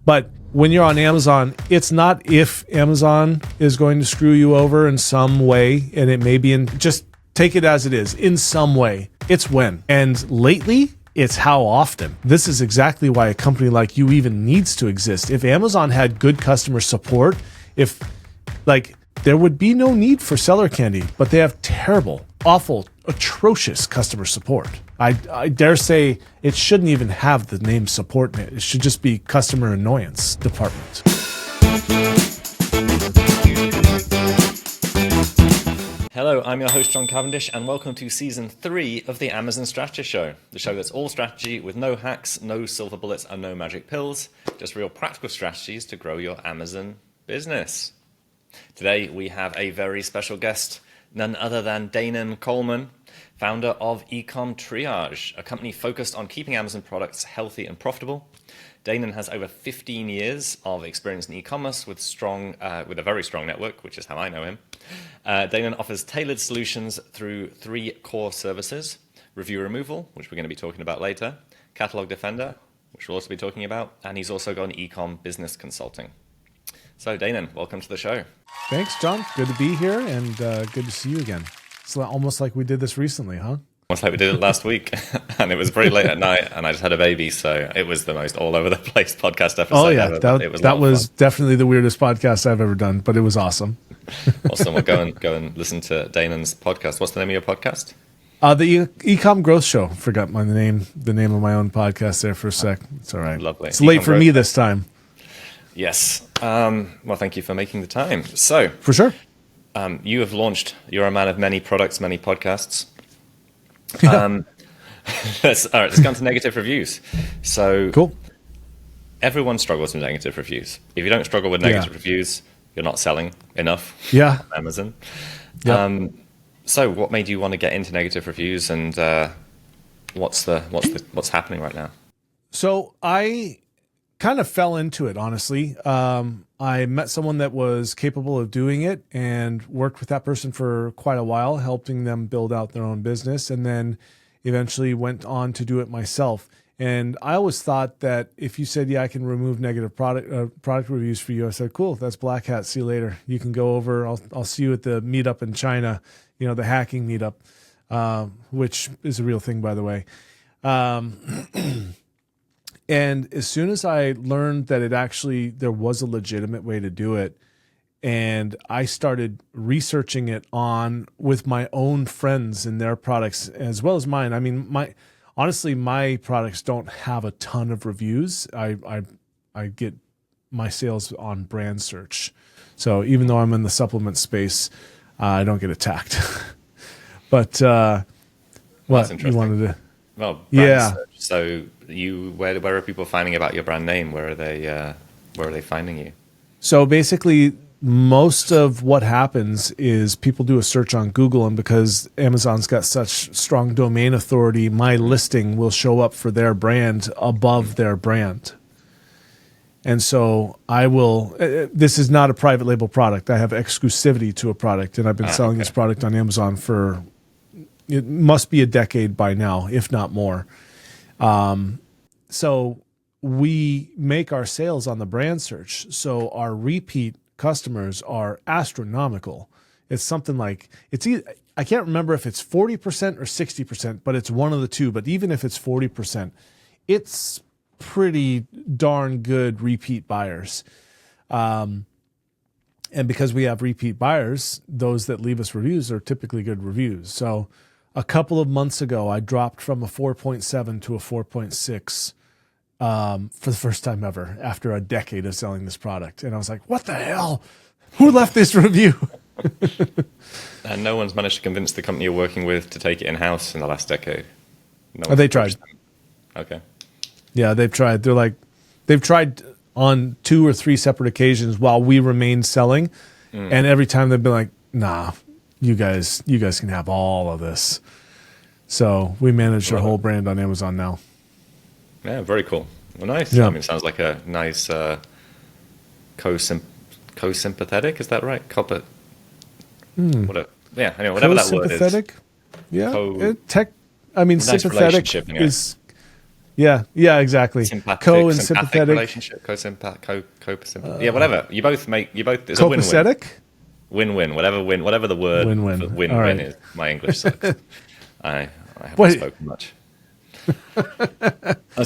But when you're on Amazon, it's not if Amazon is going to screw you over in some way, and it may be in, just take it as it is, in some way. It's when. And lately, it's how often. This is exactly why a company like you even needs to exist. If Amazon had good customer support, there would be no need for Seller Candy, but they have terrible, awful, atrocious customer support. I dare say it shouldn't even have the name support in it. It should just be customer annoyance department. Hello, I'm your host, John Cavendish, and welcome to Season 3 of the Amazon Strategist Show, the show that's all strategy with no hacks, no silver bullets, and no magic pills, just real practical strategies to grow your Amazon business. Today, we have a very special guest, none other than Danan Coleman, founder of Ecom Triage, a company focused on keeping Amazon products healthy and profitable. Danan has over 15 years of experience in e-commerce with a very strong network, which is how I know him. Danan offers tailored solutions through 3 core services: review removal, which we're going to be talking about later, catalog defender, which we'll also be talking about, and he's also got an e-com business consulting. So Danan, welcome to the show. Thanks, John. Good to be here, and good to see you again. It's almost like we did this recently, huh? Almost like we did it last week, and it was pretty late at night, and I just had a baby, so it was the most all over the place podcast episode. Oh yeah, ever. that was definitely the weirdest podcast I've ever done, but it was awesome. Awesome. Well, go and listen to Danan's podcast. What's the name of your podcast? The Ecom Growth Show. Forgot the name of my own podcast there for a sec. It's all right. Lovely. It's late for me this time. Yes. Well, thank you for making the time. So, for sure. You have launched. You're a man of many products, many podcasts. Let's come to negative reviews. So, cool. Everyone struggles with negative reviews. If you don't struggle with negative reviews, you're not selling enough. Yeah. On Amazon. Yep. So, what made you want to get into negative reviews, and what's happening right now? So I kind of fell into it, honestly. I met someone that was capable of doing it and worked with that person for quite a while, helping them build out their own business, and then eventually went on to do it myself. And I always thought that if you said, yeah, I can remove negative product reviews for you, I said, cool, that's black hat. See you later. You can go over. I'll see you at the meetup in China, the hacking meetup, which is a real thing, by the way. And as soon as I learned that there was a legitimate way to do it, and I started researching it with my own friends and their products as well as mine. I mean, honestly, my products don't have a ton of reviews. I get my sales on brand search. So even though I'm in the supplement space, I don't get attacked. But what you wanted to? Well, brand search. So where are people finding about your brand name? Where are they finding you? So basically, most of what happens is people do a search on Google, and because Amazon's got such strong domain authority, my listing will show up for their brand above their brand. And so I will. This is not a private label product. I have exclusivity to a product, and I've been selling this product on Amazon for. It must be a decade by now, if not more. So we make our sales on the brand search. So our repeat customers are astronomical. It's something like, I can't remember if it's 40% or 60%, but it's one of the two. But even if it's 40%, it's pretty darn good repeat buyers. And because we have repeat buyers, those that leave us reviews are typically good reviews. So a couple of months ago, I dropped from a 4.7 to a 4.6 for the first time ever after a decade of selling this product. And I was like, what the hell? Who left this review? And no one's managed to convince the company you're working with to take it in-house in the last decade. They tried. Okay. Yeah, they've tried. They've tried on 2 or 3 separate occasions while we remained selling. And every time they've been like, nah, you guys can have all of this. So we manage their whole brand on Amazon now. Yeah, very cool. Well, nice. Yeah. I mean, it sounds like a nice co-sympathetic. Is that right? Anyway, whatever that word is. Yeah. Nice sympathetic relationship, anyway. is. Yeah, yeah, exactly. Sympathetic, Co and sympathetic sympathetic. relationship, co-sympathetic. Yeah, whatever. You both it's a win-win. Copacetic? Win-win, whatever the word Win-win. for All win-win right. is. My English sucks. I haven't Wait. spoken much. As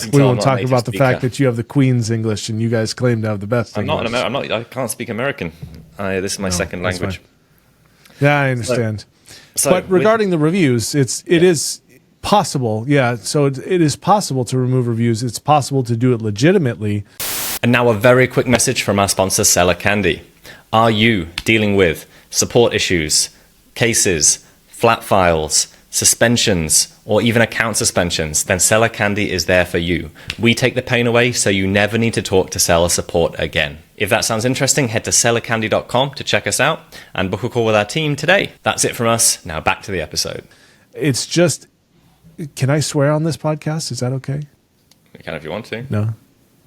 you can We tell, I'm won't not a talk native about the speaker. fact that you have the Queen's English and you guys claim to have the best I'm English. not. I can't speak American. This is my second that's language. Yeah, I understand. So But regarding the reviews, it is possible. Yeah, so it is possible to remove reviews. It's possible to do it legitimately. And now a very quick message from our sponsor, Seller Candy. Are you dealing with support issues, cases, flat files, suspensions, or even account suspensions? Then Seller Candy is there for you. We take the pain away so you never need to talk to seller support again. If that sounds interesting, head to sellercandy.com to check us out and book a call with our team today. That's it from us. Now back to the episode. It's just, can I swear on this podcast? Is that okay? You can if you want to. No?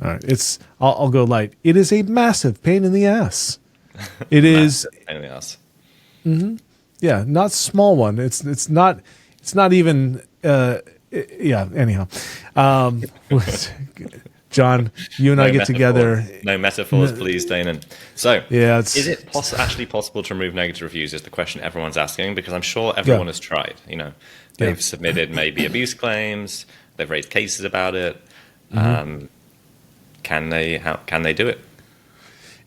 All right. I'll go light. It is a massive pain in the ass. It is. Anything else? Yeah, not small one. It's not even. Yeah. Anyhow, John, you and I get together. No metaphors, please, Danan. So, Yeah, is it actually possible to remove negative reviews? Is the question everyone's asking, because I'm sure everyone has tried. You know, they've submitted maybe abuse claims, they've raised cases about it. Can they do it?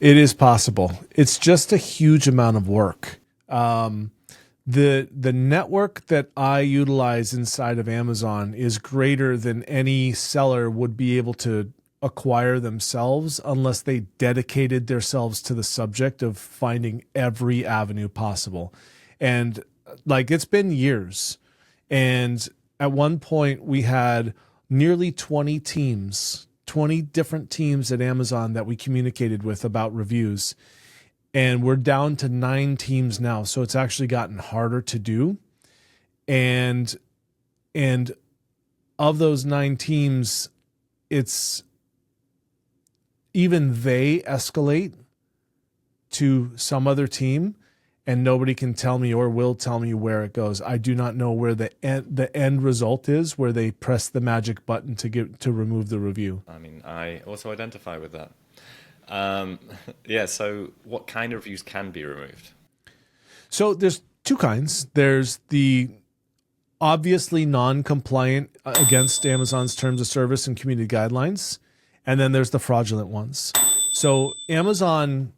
It is possible. It's just a huge amount of work. The network that I utilize inside of Amazon is greater than any seller would be able to acquire themselves unless they dedicated themselves to the subject of finding every avenue possible. And like, it's been years. And at one point we had nearly 20 teams, 20 different teams at Amazon that we communicated with about reviews. And we're down to 9 teams now. So it's actually gotten harder to do. And of those 9 teams, it's even they escalate to some other team and nobody can tell me or will tell me where it goes. I do not know where the end result is, where they press the magic button to remove the review. I mean, I also identify with that. So what kind of reviews can be removed? So there's 2 kinds. There's the obviously non-compliant against Amazon's terms of service and community guidelines, and then there's the fraudulent ones. So Amazon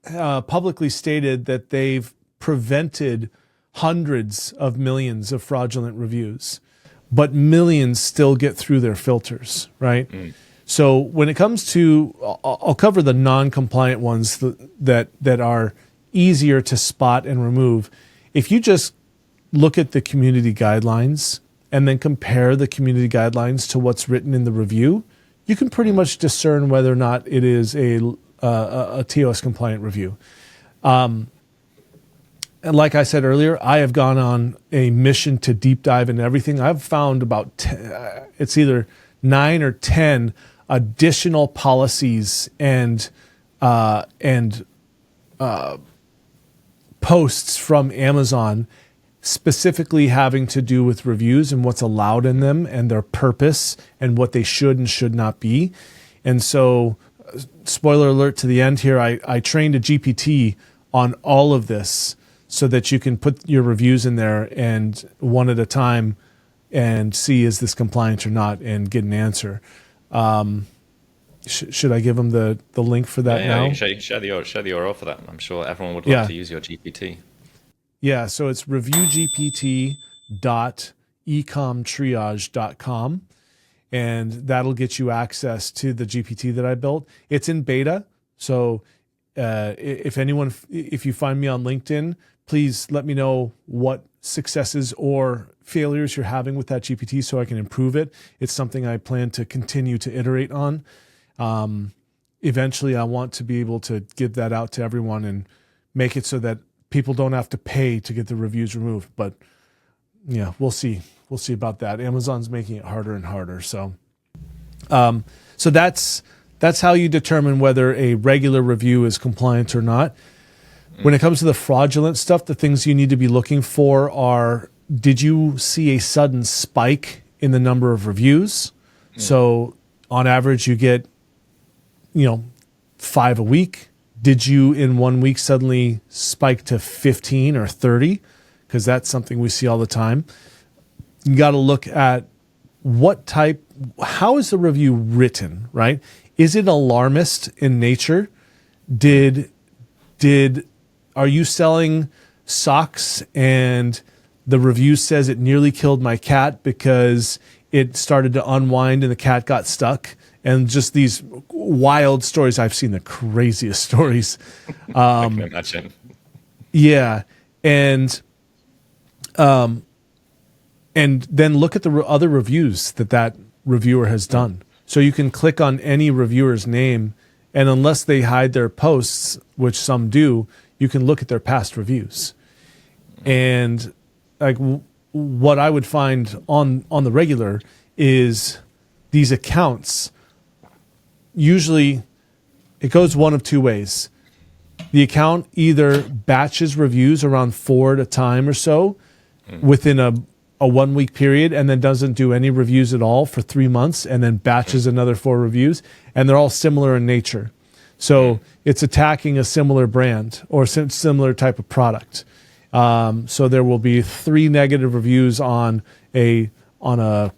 publicly stated that they've prevented hundreds of millions of fraudulent reviews, but millions still get through their filters, right? So when it comes to, I'll cover the non-compliant ones that are easier to spot and remove. If you just look at the community guidelines and then compare the community guidelines to what's written in the review, you can pretty much discern whether or not it is a TOS compliant review. And like I said earlier, I have gone on a mission to deep dive into everything. I've found about it's either 9 or 10 additional policies and posts from Amazon specifically having to do with reviews and what's allowed in them and their purpose and what they should and should not be. And so, spoiler alert to the end here, I trained a GPT on all of this so that you can put your reviews in there and one at a time and see is this compliant or not and get an answer. Should I give them the link for that now? You share the URL for that. I'm sure everyone would love to use your GPT. Yeah, so it's reviewgpt.ecomtriage.com, and that'll get you access to the GPT that I built. It's in beta, so if you find me on LinkedIn, please let me know what successes or failures you're having with that GPT so I can improve it. It's something I plan to continue to iterate on. Eventually, I want to be able to give that out to everyone and make it so that people don't have to pay to get the reviews removed. But yeah, we'll see. We'll see about that. Amazon's making it harder and harder. So that's how you determine whether a regular review is compliant or not. When it comes to the fraudulent stuff, the things you need to be looking for are, did you see a sudden spike in the number of reviews? So on average, you get, 5 a week. Did you in 1 week suddenly spike to 15 or 30? Because that's something we see all the time. You got to look at how is the review written, right? Is it alarmist in nature? Are you selling socks and the review says it nearly killed my cat because it started to unwind and the cat got stuck? And just these wild stories. I've seen the craziest stories. I can imagine. Yeah. And then look at the other reviews that reviewer has done. So you can click on any reviewer's name, and unless they hide their posts, which some do, you can look at their past reviews. And like what I would find on the regular is these accounts. Usually, it goes one of two ways. The account either batches reviews around 4 at a time or so within a 1 week period, and then doesn't do any reviews at all for 3 months, and then batches another 4 reviews, and they're all similar in nature. So it's attacking a similar brand or similar type of product. So there will be 3 negative reviews on a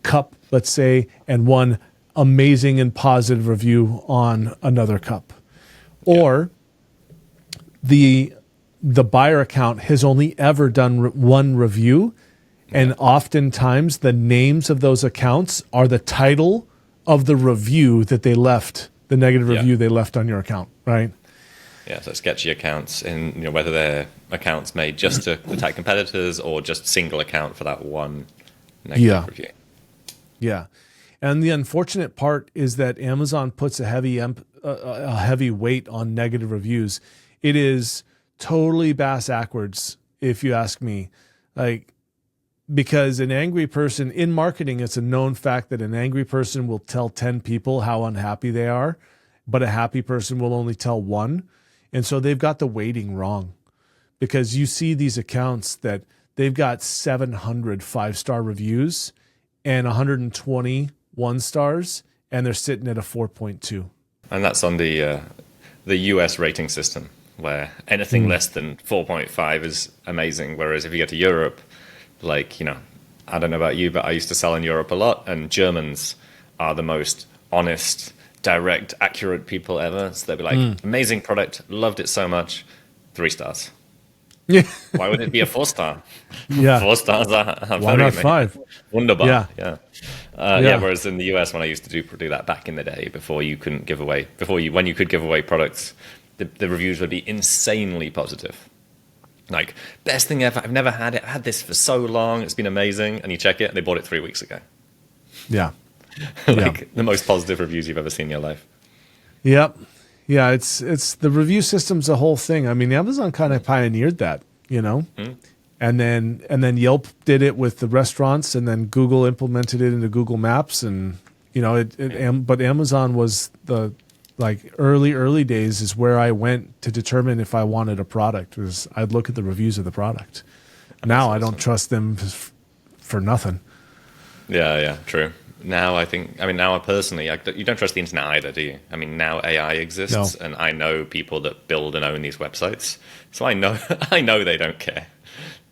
cup, let's say, and 1 amazing and positive review on another cup. Or the buyer account has only ever done 1 review, and oftentimes the names of those accounts are the title of the review that they left, the negative review they left on your account, right? Yeah, so sketchy accounts, and whether they're accounts made just to attack competitors or just single account for that 1 negative review. Yeah. And the unfortunate part is that Amazon puts a heavy weight on negative reviews. It is totally bass-ackwards, if you ask me. Because an angry person, in marketing, it's a known fact that an angry person will tell 10 people how unhappy they are, but a happy person will only tell 1. And so they've got the weighting wrong. Because you see these accounts that they've got 700 5-star reviews and 120 1-stars, and they're sitting at a 4.2. And that's on the US rating system, where anything less than 4.5 is amazing. Whereas if you go to Europe, I don't know about you, but I used to sell in Europe a lot, and Germans are the most honest, direct, accurate people ever. So they'll be like, amazing product, loved it so much, 3 stars. Yeah. Why would it be a 4-star? Yeah. 4 stars are why not 5? Wunderbar. Yeah. Whereas in the US, when I used to do that back in the day, when you could give away products, the reviews would be insanely positive. Like, best thing ever, I've never had it, I had this for so long, it's been amazing, and you check it, and they bought it 3 weeks ago. Yeah. The most positive reviews you've ever seen in your life. Yep. Yeah, it's the review system's a whole thing. I mean, Amazon kind of pioneered that, and then Yelp did it with the restaurants, and then Google implemented it into Google Maps, and but Amazon was the early days is where I went to determine if I wanted a product. I'd look at the reviews of the product. Now I don't trust them for nothing. Yeah, true. Now now personally, you don't trust the internet either, do you? I mean, now AI exists, and I know people that build and own these websites, so I know they don't care.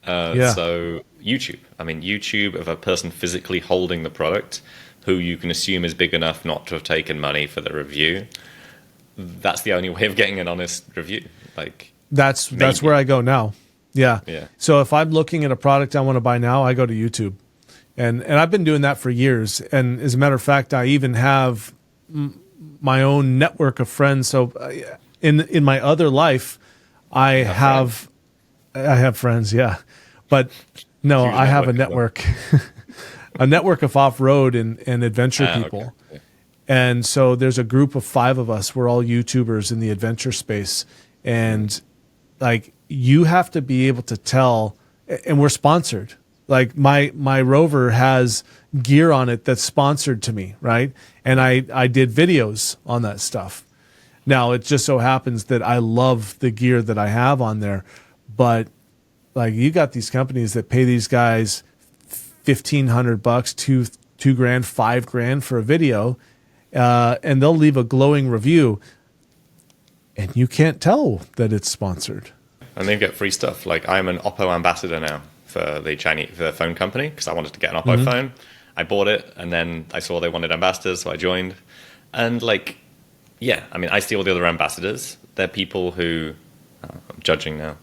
So YouTube of a person physically holding the product, who you can assume is big enough not to have taken money for the review. That's the only way of getting an honest review. That's where I go now. Yeah. So if I'm looking at a product I want to buy now, I go to YouTube. And I've been doing that for years. And as a matter of fact, I even have my own network of friends. So in my other life, I have friends, yeah. But no, I have a network, a network of off-road and adventure people. Okay. Yeah. And so there's a group of 5 of us. We're all YouTubers in the adventure space. And you have to be able to tell, and we're sponsored. My Rover has gear on it that's sponsored to me, right? And I did videos on that stuff. Now, it just so happens that I love the gear that I have on there. But you got these companies that pay these guys $1,500 to $2,000, $5,000 for a video, and they'll leave a glowing review, and you can't tell that it's sponsored. And they get free stuff. Like I'm an Oppo ambassador now for the phone company because I wanted to get an Oppo phone. I bought it, and then I saw they wanted ambassadors, so I joined. And like, yeah, I mean, I see all the other ambassadors. They're people who, I'm judging now,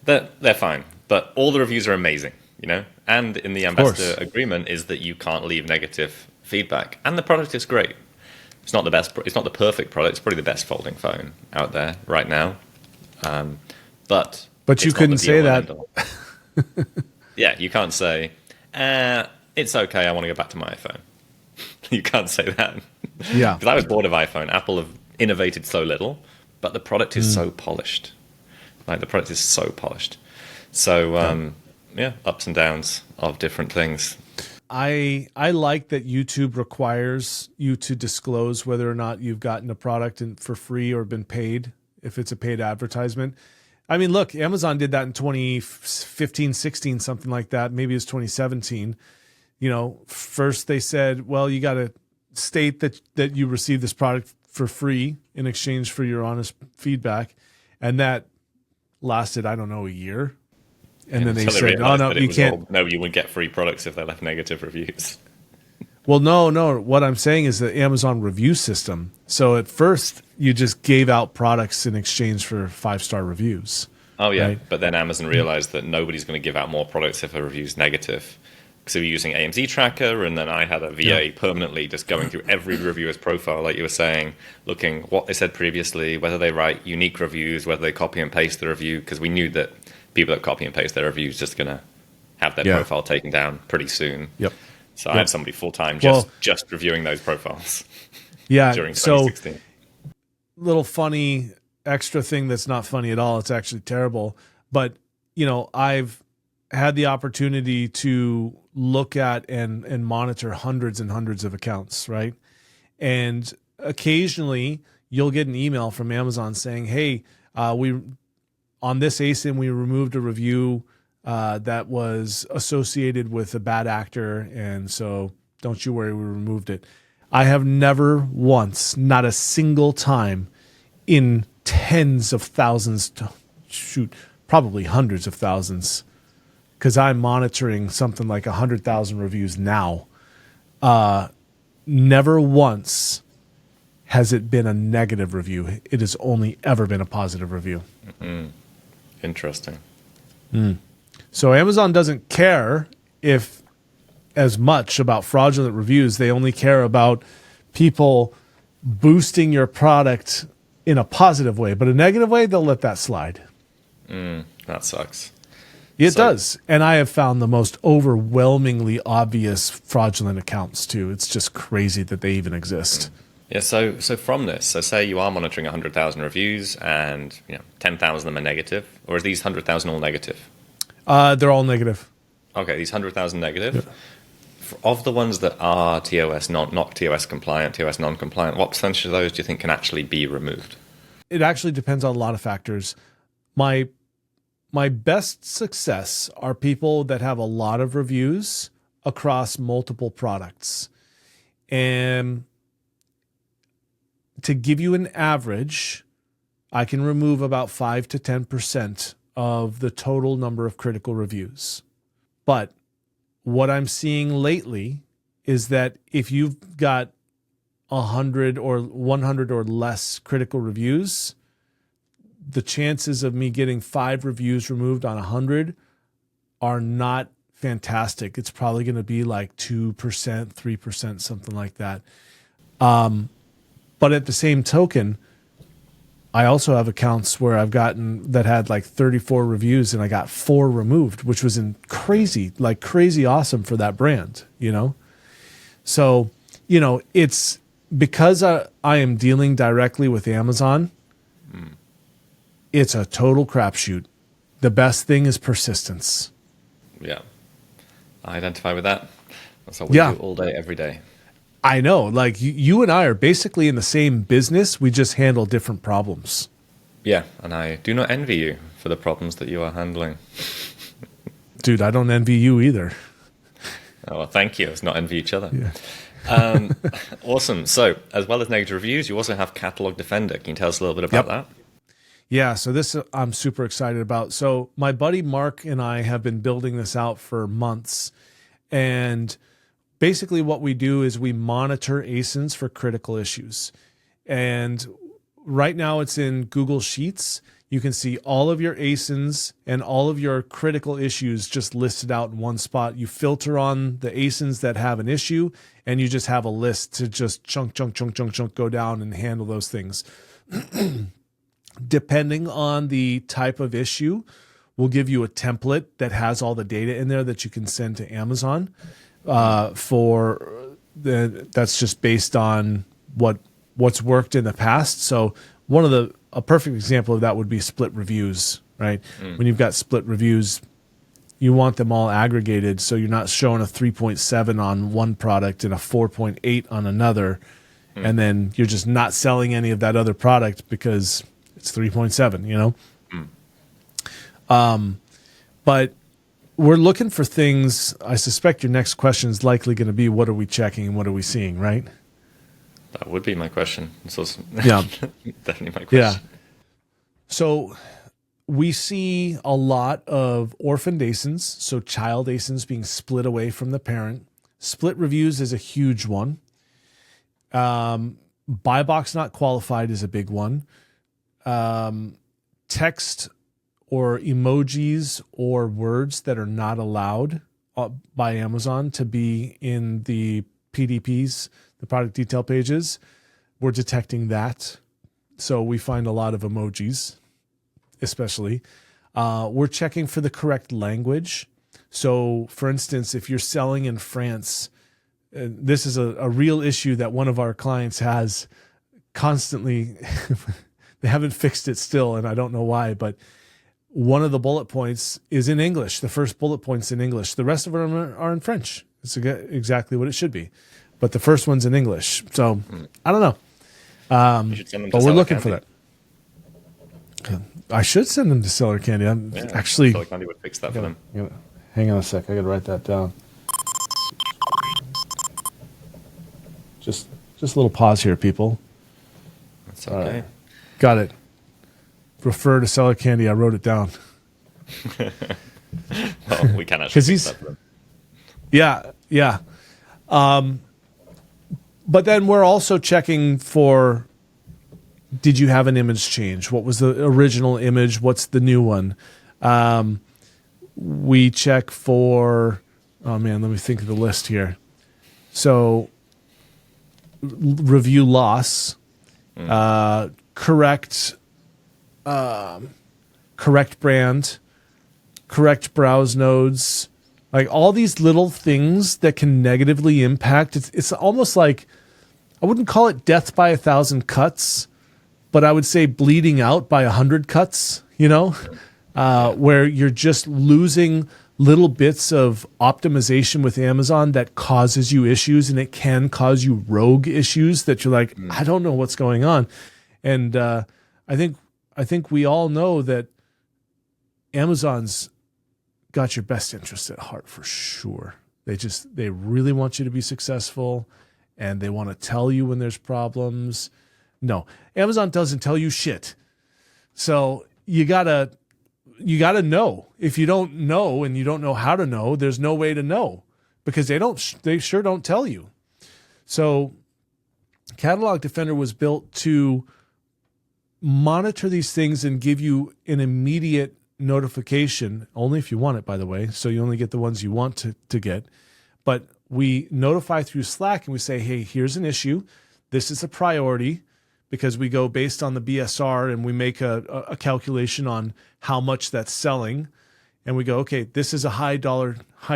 they're fine, but all the reviews are amazing, you know. And in the ambassador agreement is that you can't leave negative feedback, and the product is great. It's not the best. It's not the perfect product. It's probably the best folding phone out there right now. But you couldn't say that. Yeah, you can't say it's okay. I want to go back to my iPhone. You can't say that. Yeah, because I was bored of iPhone. Apple have innovated so little, but the product is so polished. Like the product is so polished. So yeah, ups and downs of different things. I like that YouTube requires you to disclose whether or not you've gotten a product for free or been paid, if it's a paid advertisement. I mean, look, Amazon did that in 2015, 16, something like that. Maybe it was 2017. You know, first they said, well, you got to state that you received this product for free in exchange for your honest feedback. And that lasted, I don't know, a year. And then they said, "Oh no, you can't." No, you wouldn't get free products if they left negative reviews. Well, no. What I'm saying is the Amazon review system. So at first, you just gave out products in exchange for 5-star reviews. Oh yeah, right? But then Amazon realized that nobody's going to give out more products if a review's negative. Because they were using AMZ Tracker, and then I had a VA permanently just going through every reviewer's profile, like you were saying, looking what they said previously, whether they write unique reviews, whether they copy and paste the review, because we knew that people that copy and paste their reviews just going to have their profile taken down pretty soon. Yep. So I had somebody full-time just reviewing those profiles. Yeah. During 2016. So, little funny extra thing that's not funny at all. It's actually terrible. But, you know, I've had the opportunity to look at and monitor hundreds and hundreds of accounts, right? And occasionally you'll get an email from Amazon saying, hey, on this ASIN, we removed a review that was associated with a bad actor, and so don't you worry, we removed it. I have never once, not a single time in tens of thousands, probably hundreds of thousands, because I'm monitoring something like 100,000 reviews now. Never once has it been a negative review. It has only ever been a positive review. Mm-hmm. Interesting. So Amazon doesn't care as much about fraudulent reviews. They only care about people boosting your product in a positive way, but a negative way, they'll let that slide. That sucks. It does. And I have found the most overwhelmingly obvious fraudulent accounts too. It's just crazy that they even exist. Yeah, so from this, so say you are monitoring 100,000 reviews and 10,000 of them are negative, or is these 100,000 all negative? They're all negative. Okay, these 100,000 negative. Yeah. Of the ones that are TOS, not TOS compliant, TOS non-compliant, what percentage of those do you think can actually be removed? It actually depends on a lot of factors. My best success are people that have a lot of reviews across multiple products. And to give you an average, I can remove about 5 to 10% of the total number of critical reviews. But what I'm seeing lately is that if you've got 100 or 100 or less critical reviews, the chances of me getting 5 reviews removed on 100 are not fantastic. It's probably going to be like 2%, 3%, something like that. But at the same token, I also have accounts where I've gotten that had like 34 reviews and I got 4 removed, which was crazy awesome for that brand, So, it's because I am dealing directly with Amazon. It's a total crapshoot. The best thing is persistence. Yeah. I identify with that. That's what we do all day, every day. I know. Like, you and I are basically in the same business. We just handle different problems. Yeah, and I do not envy you for the problems that you are handling. Dude, I don't envy you either. Oh, well, thank you. Let's not envy each other. Yeah. Awesome. So, as well as negative reviews, you also have Catalog Defender. Can you tell us a little bit about that? Yeah, so this I'm super excited about. So my buddy Mark and I have been building this out for months. And basically what we do is we monitor ASINs for critical issues. And right now it's in Google Sheets. You can see all of your ASINs and all of your critical issues just listed out in one spot. You filter on the ASINs that have an issue, and you just have a list to just chunk, go down and handle those things. Depending on the type of issue, we'll give you a template that has all the data in there that you can send to Amazon. That's just based on what's worked in the past. So a perfect example of that would be split reviews, right? When you've got split reviews, you want them all aggregated so you're not showing a 3.7 on one product and a 4.8 on another, and then you're just not selling any of that other product because it's 3.7, you know? But we're looking for things. I suspect your next question is likely going to be, what are we checking and what are we seeing, right? That would be my question. So, yeah. Definitely my question. Yeah. So we see a lot of orphaned ASINs, so child ASINs being split away from the parent. Split reviews is a huge one. Buy box not qualified is a big one. Text or emojis or words that are not allowed by Amazon to be in the PDPs, the product detail pages, we're detecting that. So we find a lot of emojis, especially. We're checking for the correct language. So, for instance, if you're selling in France, this is a real issue that one of our clients has constantly. They haven't fixed it still, and I don't know why, but one of the bullet points is in English. The first bullet point's in English. The rest of them are in French. It's exactly what it should be. But the first one's in English. So, I don't know. But we're looking for that. I should send them to Seller Candy. Actually, Seller Candy would fix that for them. Hang on a sec. I got to write that down. Just a little pause here, people. That's okay. Got it. Refer to Seller Candy. I wrote it down. Well, we can actually fix that for them. Yeah. But then we're also checking for, did you have an image change? What was the original image? What's the new one? We check for, let me think of the list here. So review loss, correct brand, correct browse nodes, like all these little things that can negatively impact. It's almost like, I wouldn't call it death by 1,000 cuts, but I would say bleeding out by 100 cuts, where you're just losing little bits of optimization with Amazon that causes you issues, and it can cause you rogue issues that you're like, I don't know what's going on. And I think we all know that Amazon's got your best interest at heart for sure. They really want you to be successful, and they want to tell you when there's problems. No, Amazon doesn't tell you shit. So you gotta know. If you don't know and you don't know how to know, there's no way to know, because they sure don't tell you. So Catalog Defender was built to monitor these things and give you an immediate notification, only if you want it, by the way. So you only get the ones you want to get. But we notify through Slack and we say, hey, here's an issue. This is a priority, because we go based on the BSR and we make a calculation on how much that's selling. And we go, okay, this is a high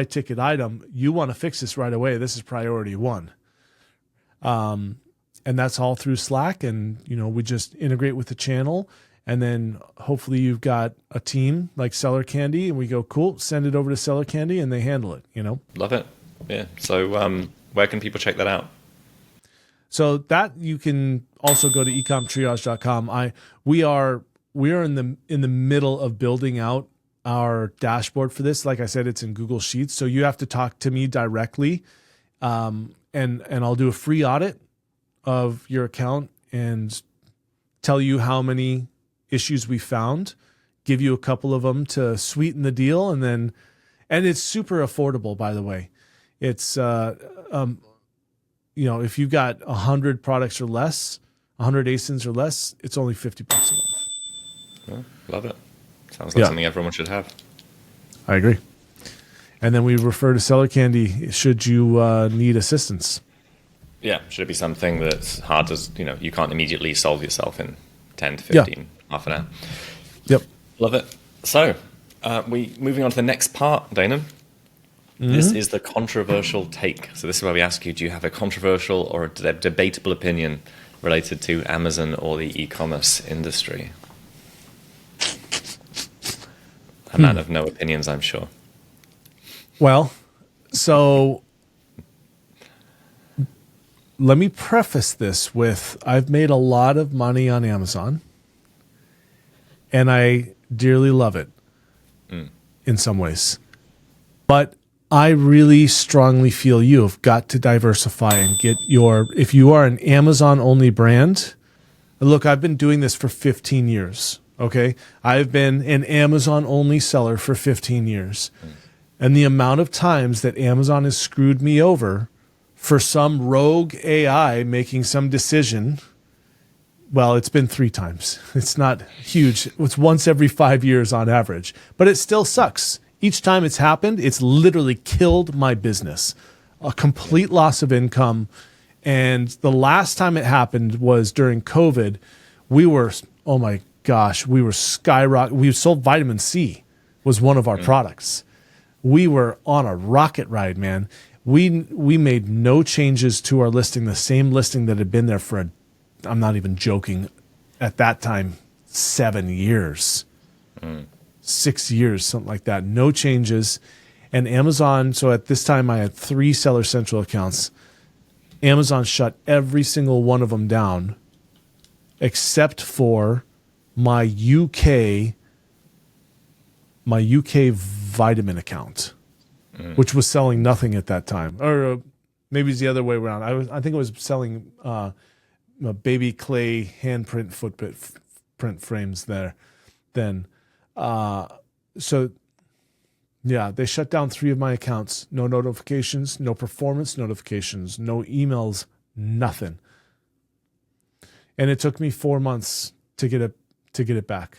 ticket item. You want to fix this right away. This is priority one. And that's all through Slack. And, we just integrate with the channel. And then hopefully you've got a team like Seller Candy, and we go, cool, send it over to Seller Candy, and they handle it, Love it. Yeah. So where can people check that out? So that you can also go to ecomtriage.com. We're in the middle of building out our dashboard for this. Like I said, it's in Google Sheets, so you have to talk to me directly, and I'll do a free audit of your account and tell you how many issues we found, give you a couple of them to sweeten the deal, and it's super affordable, by the way. It's if you've got 100 products or less, 100 ASINs or less, it's only $50 a month. Well, love it. Sounds like something everyone should have. I agree. And then we refer to Seller Candy should you need assistance. Yeah, should it be something that's hard to, you can't immediately solve yourself in 10 to 15, half an hour. Yep. Love it. So, moving on to the next part, Danan. This is the controversial take. So this is where we ask you, do you have a controversial or a debatable opinion related to Amazon or the e-commerce industry? A man of no opinions, I'm sure. Well, so let me preface this with I've made a lot of money on Amazon, and I dearly love it in some ways. But I really strongly feel you have got to diversify and get if you are an Amazon-only brand, look, I've been doing this for 15 years, okay? I've been an Amazon-only seller for 15 years. And the amount of times that Amazon has screwed me over for some rogue AI making some decision, well, it's been 3 times. It's not huge. It's once every 5 years on average. But it still sucks. Each time it's happened, it's literally killed my business. A complete loss of income. And the last time it happened was during COVID. We were, oh my gosh, we were skyrocketing. We sold vitamin C was one of our products. We were on a rocket ride, man. We made no changes to our listing, the same listing that had been there for, I'm not even joking, at that time, 7 years. 6 years, something like that. No changes. And Amazon, so at this time I had 3 Seller Central accounts. Amazon shut every single one of them down except for my UK vitamin account, which was selling nothing at that time. Or maybe it's the other way around. I think it was selling baby clay handprint footprint frames there then. So yeah, they shut down 3 of my accounts. No notifications, no performance notifications, no emails, nothing. And it took me 4 months to get it back.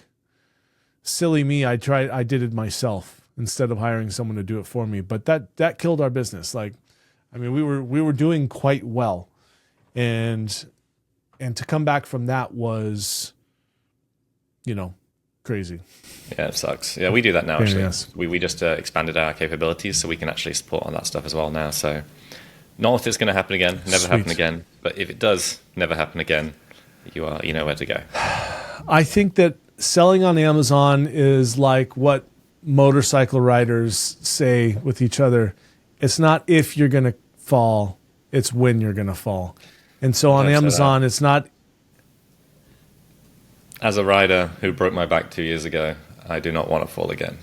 Silly me, I did it myself instead of hiring someone to do it for me. But that killed our business. Like, I mean, we were doing quite well. And to come back from that was, crazy. Yeah, it sucks. Yeah, we do that now, actually. Yes. We just expanded our capabilities so we can actually support on that stuff as well now. So not if it's going to happen again, never happen again. But if it does never happen again, you know where to go. I think that selling on Amazon is like what motorcycle riders say with each other. It's not if you're going to fall, it's when you're going to fall. And so on Amazon, it's not. As a rider who broke my back 2 years ago, I do not want to fall again.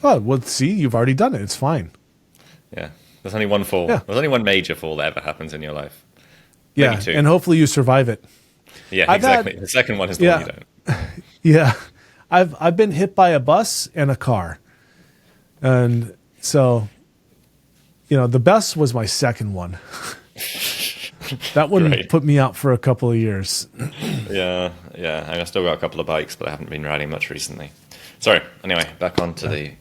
Oh, well, see, you've already done it. It's fine. Yeah. There's only one fall. Yeah. There's only one major fall that ever happens in your life. Yeah, Maybe 2. and hopefully you survive it. Yeah, exactly. The second one is the one you don't. Yeah. I've been hit by a bus and a car. And so, the best was my second one. That one put me out for a couple of years. Yeah. I still got a couple of bikes, but I haven't been riding much recently. Sorry. Anyway, back on to the...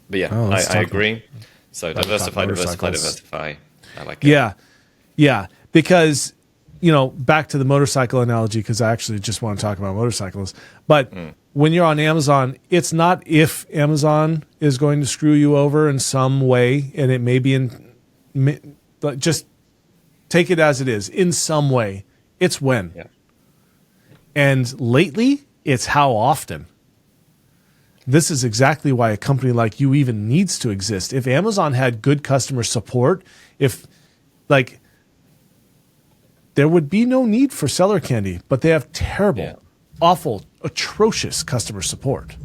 But yeah, I agree. So diversify. I like it. Yeah. Because, back to the motorcycle analogy, because I actually just want to talk about motorcycles. But when you're on Amazon, it's not if Amazon is going to screw you over in some way, and it may be but just take it as it is, in some way. It's when. Yeah. And lately, it's how often. This is exactly why a company like you even needs to exist. If Amazon had good customer support, there would be no need for Seller Candy, but they have terrible, awful, atrocious customer support.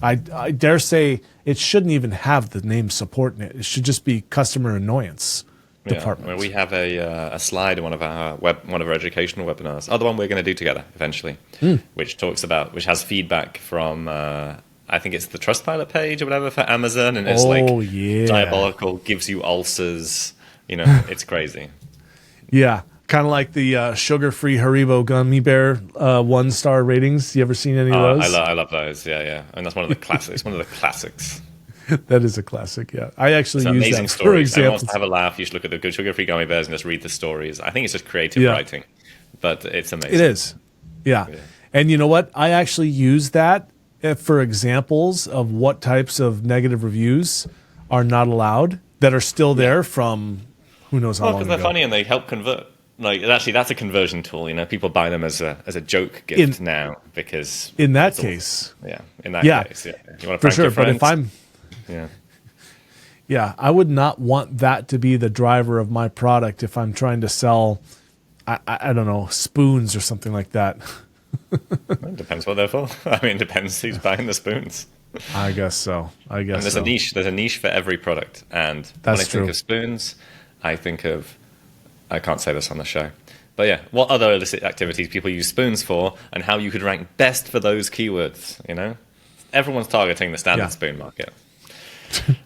I dare say it shouldn't even have the name support in it. It should just be customer annoyance department. I mean, we have a slide in one of our educational webinars, the one we're going to do together eventually, which has feedback from I think it's the Trustpilot page or whatever for Amazon, and it's diabolical, gives you ulcers. It's crazy. Yeah, kind of like the sugar-free Haribo gummy bear 1-star ratings. You ever seen any of those? I love those. Yeah, and that's one of the classics. One of the classics. That is a classic. Yeah, I actually use amazing that stories. for example. Wants to have a laugh. You should look at the good sugar-free gummy bears and just read the stories. I think it's just creative writing, but it's amazing. It is. Yeah, and you know what? I actually use that for examples of what types of negative reviews are not allowed that are still there from who knows how long ago. Because they're funny and they help convert. Like, actually, that's a conversion tool. People buy them as a joke gift now because in that case, case, you want to for sure. But if I'm, I would not want that to be the driver of my product if I'm trying to sell, I don't know, spoons or something like that. It depends what they're for. I mean, it depends who's buying the spoons. I guess so. And there's a niche. There's a niche for every product. And when I think of spoons, I think of, I can't say this on the show, but what other illicit activities people use spoons for, and how you could rank best for those keywords. Everyone's targeting the standard spoon market.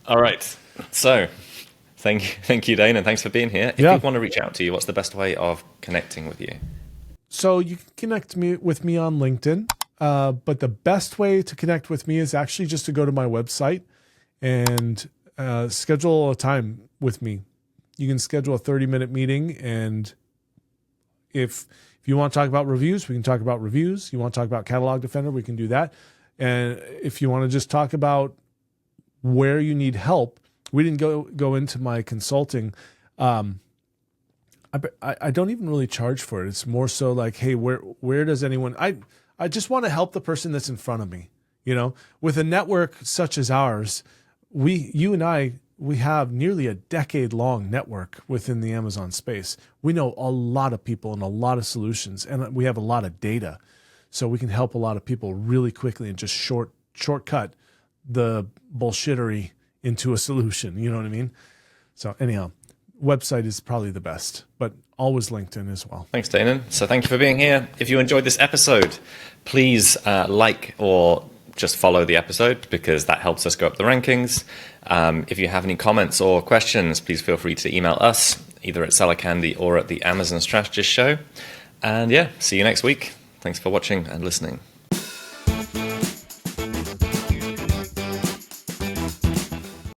All right. So, thank you, Dane, and thanks for being here. If people want to reach out to you, what's the best way of connecting with you? So you can connect with me on LinkedIn, but the best way to connect with me is actually just to go to my website and schedule a time with me. You can schedule a 30-minute meeting, and if you want to talk about reviews, we can talk about reviews. You want to talk about Catalog Defender, we can do that. And if you want to just talk about where you need help, we didn't go into my consulting. I don't even really charge for it. It's more so like, hey, where does anyone? I just want to help the person that's in front of me. With a network such as ours, you and I have nearly a decade-long network within the Amazon space. We know a lot of people and a lot of solutions, and we have a lot of data, so we can help a lot of people really quickly and just shortcut the bullshittery into a solution. You know what I mean? So anyhow, website is probably the best, but always LinkedIn as well. Thanks, Danan. So thank you for being here. If you enjoyed this episode, please like or just follow the episode, because that helps us go up the rankings. If you have any comments or questions, please feel free to email us, either at Seller Candy or at the Amazon Strategist Show. And see you next week. Thanks for watching and listening.